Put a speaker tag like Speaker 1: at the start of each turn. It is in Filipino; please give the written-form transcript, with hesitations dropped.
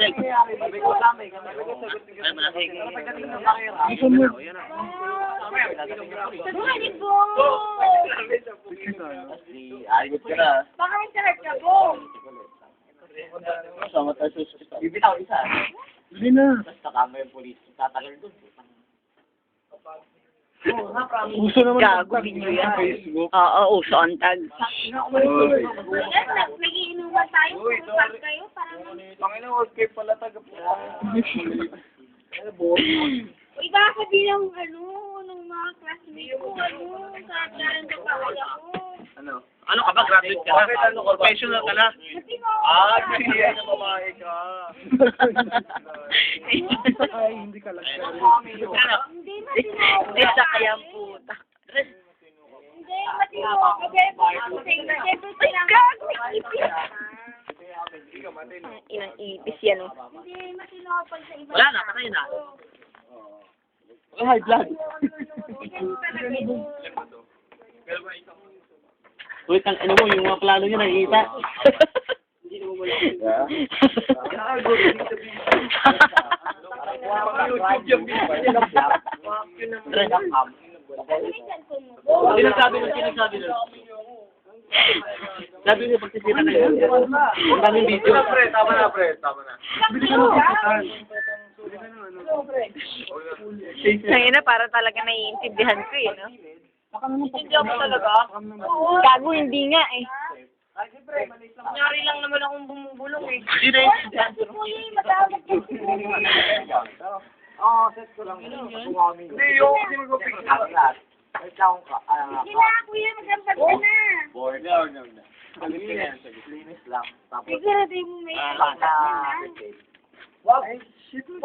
Speaker 1: Tek. Ay, malasing.
Speaker 2: Bumalik po!
Speaker 1: Ayos ka na.
Speaker 2: Baka may sarap ka po.
Speaker 1: Sama tayo sa hospital. Bibitaw isa.
Speaker 3: Hindi na.
Speaker 1: Tapos nakama yung polis. Tatagal doon.
Speaker 3: Uso naman
Speaker 4: Gago,
Speaker 3: sa
Speaker 4: video yan.
Speaker 3: Facebook.
Speaker 4: Oo, uso ang tag.
Speaker 3: Uy.
Speaker 2: Nagiinuman tayo. Pumunta kayo. Parang...
Speaker 1: Panginoon, huwag kayo pala taga.
Speaker 2: Uy, baka sabihin ng nung mga classmates ko, saan ka pa kaya ko.
Speaker 1: Ano ka ba? Graduate ka na? Professional ka na?
Speaker 2: Matino!
Speaker 1: Kaya na babae ka.
Speaker 3: Ay, hindi ka lang.
Speaker 2: Hindi matino.
Speaker 4: Hindi sa kayang puta.
Speaker 2: Hindi matino. Kasi siyempre
Speaker 4: Gago, ipis. Inang ipis yan, oh.
Speaker 2: Hindi matino pag sa iba.
Speaker 1: Wala na, patay na.
Speaker 3: High blood.
Speaker 1: Wait, ang ano mo, yung mga plano niya nakikita. Sinasabi mo. Sabi niyo, pagkikita kayo. Ang daming video. Tama na.
Speaker 4: Ngayon na, parang talaga naiintindihan ko, eh, no?
Speaker 2: Naiintindihan mo talaga?
Speaker 4: Gago, hindi nga, eh.
Speaker 2: Kunyari lang naman akong bumubulong eh.
Speaker 1: Hindi na yung
Speaker 2: Uy, matawag ko.
Speaker 1: Hindi yung mag-picture.
Speaker 2: Sige na, kuya, magkampag ka na.
Speaker 1: Board na. Linis lang.
Speaker 2: Siguro di mo may...
Speaker 1: Ah,
Speaker 2: Wow, shit.